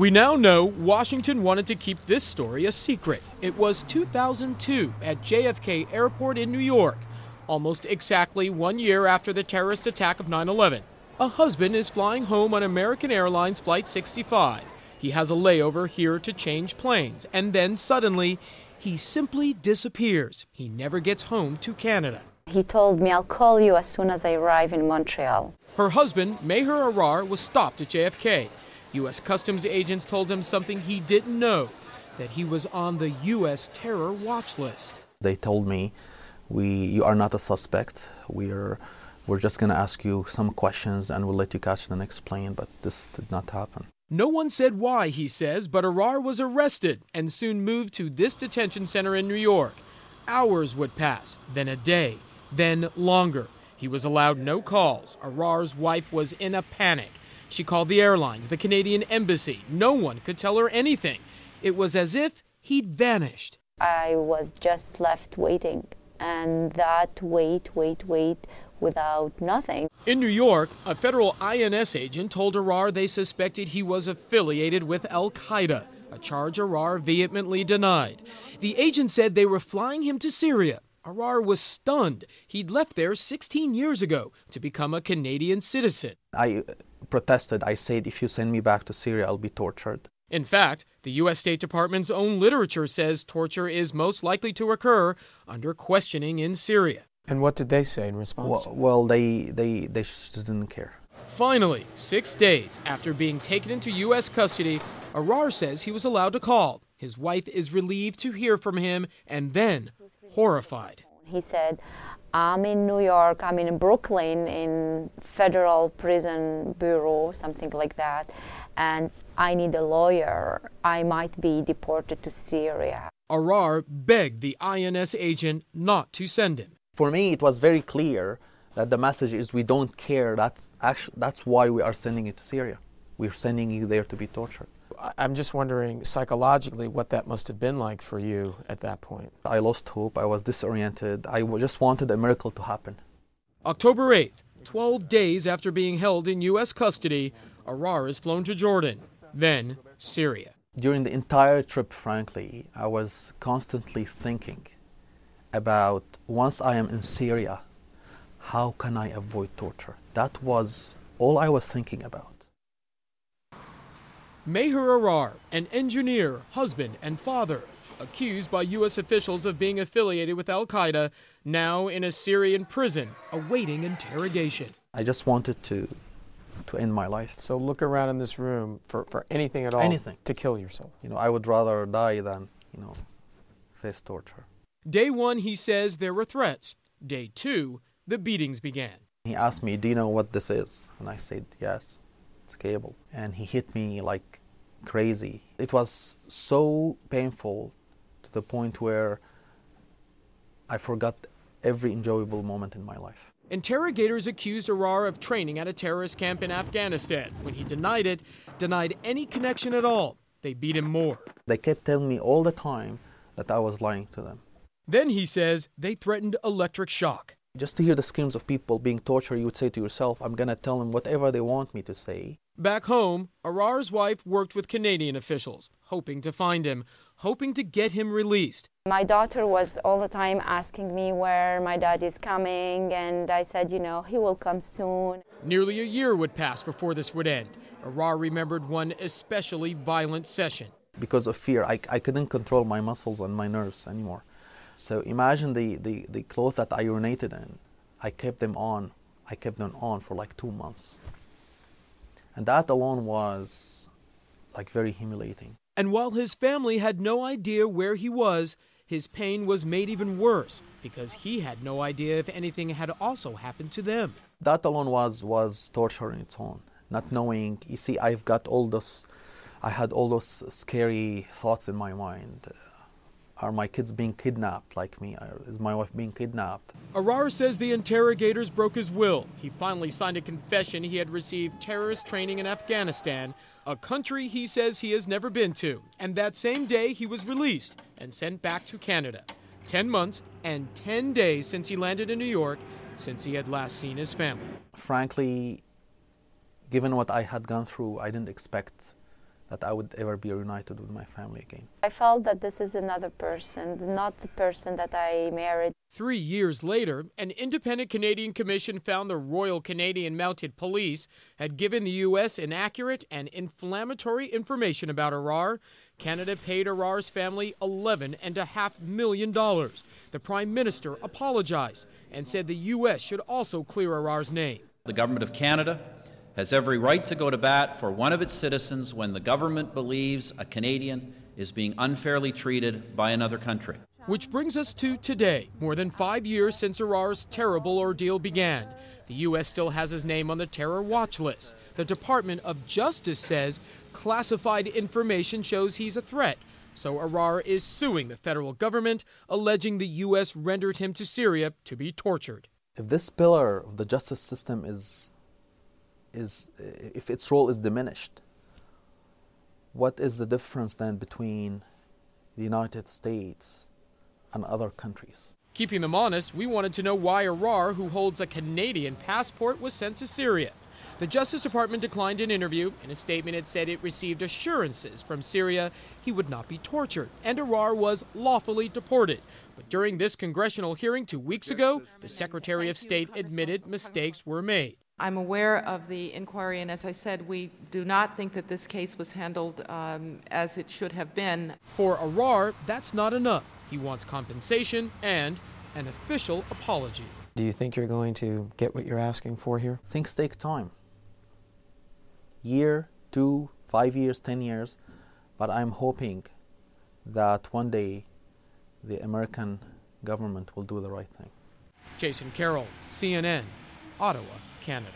We now know Washington wanted to keep this story a secret. It was 2002 at JFK Airport in New York, almost exactly 1 year after the terrorist attack of 9/11. A husband is flying home on American Airlines Flight 65. He has a layover here to change planes, and then suddenly, he simply disappears. He never gets home to Canada. He told me, I'll call you as soon as I arrive in Montreal. Her husband, Maher Arar, was stopped at JFK. U.S. Customs agents told him something he didn't know, that he was on the U.S. terror watch list. They told me, you are not a suspect. We're just going to ask you some questions and we'll let you catch the next plane, but this did not happen. No one said why, he says, but Arar was arrested and soon moved to this detention center in New York. Hours would pass, then a day, then longer. He was allowed no calls. Arar's wife was in a panic. She called the airlines, the Canadian embassy. No one could tell her anything. It was as if he'd vanished. I was just left waiting, and that wait without nothing. In New York, a federal INS agent told Arar they suspected he was affiliated with Qaeda, a charge Arar vehemently denied. The agent said they were flying him to Syria. Arar was stunned. He'd left there 16 years ago to become a Canadian citizen. I protested. I said, if you send me back to Syria, I'll be tortured. In fact, the U.S. State Department's own literature says torture is most likely to occur under questioning in Syria. And what did they say in response? Well, they just didn't care. Finally, 6 days after being taken into U.S. custody, Arar says he was allowed to call. His wife is relieved to hear from him and then horrified. He said, I'm in New York, I'm in Brooklyn, in Federal Prison Bureau, something like that, and I need a lawyer. I might be deported to Syria. Arar begged the INS agent not to send him. For me, it was very clear that the message is we don't care. That's why we are sending you to Syria. We're sending you there to be tortured. I'm just wondering psychologically what that must have been like for you at that point. I lost hope. I was disoriented. I just wanted a miracle to happen. October 8th, 12 days after being held in U.S. custody, Arar is flown to Jordan, then Syria. During the entire trip, frankly, I was constantly thinking about, once I am in Syria, how can I avoid torture? That was all I was thinking about. Maher Arar, an engineer, husband, and father, accused by U.S. officials of being affiliated with Qaeda, now in a Syrian prison, awaiting interrogation. I just wanted to end my life. So look around in this room for anything at all. Anything. To kill yourself. I would rather die than, face torture. Day 1, he says there were threats. Day 2, the beatings began. He asked me, do you know what this is? And I said, yes, it's a cable. And he hit me like crazy. It was so painful to the point where I forgot every enjoyable moment in my life. Interrogators accused Arar of training at a terrorist camp in Afghanistan. When he denied it, denied any connection at all. They beat him more. They kept telling me all the time that I was lying to them. Then, he says, they threatened electric shock. Just to hear the screams of people being tortured, you would say to yourself, I'm going to tell them whatever they want me to say. Back home, Arar's wife worked with Canadian officials, hoping to find him, hoping to get him released. My daughter was all the time asking me where my dad is coming, and I said, he will come soon. Nearly a year would pass before this would end. Arar remembered one especially violent session. Because of fear, I couldn't control my muscles and my nerves anymore. So imagine the clothes that I urinated in. I kept them on. I kept them on for like 2 months. And that alone was very humiliating. And while his family had no idea where he was, his pain was made even worse because he had no idea if anything had also happened to them. That alone was torture in its own. Not knowing, you see, I had all those scary thoughts in my mind. Are my kids being kidnapped like me? Is my wife being kidnapped? Arar says the interrogators broke his will. He finally signed a confession he had received terrorist training in Afghanistan, a country he says he has never been to. And that same day, he was released and sent back to Canada. 10 months and 10 days since he landed in New York, since he had last seen his family. Frankly, given what I had gone through, I didn't expect that I would ever be reunited with my family again. I felt that this is another person, not the person that I married. 3 years later, an independent Canadian commission found the Royal Canadian Mounted Police had given the U.S. inaccurate and inflammatory information about Arar. Canada paid Arar's family $11.5 million. The Prime Minister apologized and said the U.S. should also clear Arar's name. The Government of Canada has every right to go to bat for one of its citizens when the government believes a Canadian is being unfairly treated by another country. Which brings us to today, more than 5 years since Arar's terrible ordeal began. The U.S. still has his name on the terror watch list. The Department of Justice says classified information shows he's a threat. So Arar is suing the federal government, alleging the U.S. rendered him to Syria to be tortured. If this pillar of the justice system if its role is diminished, what is the difference then between the United States and other countries? Keeping them honest, we wanted to know why Arar, who holds a Canadian passport, was sent to Syria. The Justice Department declined an interview. In a statement, it said it received assurances from Syria he would not be tortured, and Arar was lawfully deported. But during this congressional hearing 2 weeks ago, the Secretary of State admitted mistakes were made. I'm aware of the inquiry, and as I said, we do not think that this case was handled as it should have been. For Arar, that's not enough. He wants compensation and an official apology. Do you think you're going to get what you're asking for here? Things take time. Year, 2, 5 years, 10 years, but I'm hoping that one day the American government will do the right thing. Jason Carroll, CNN, Ottawa, Canada.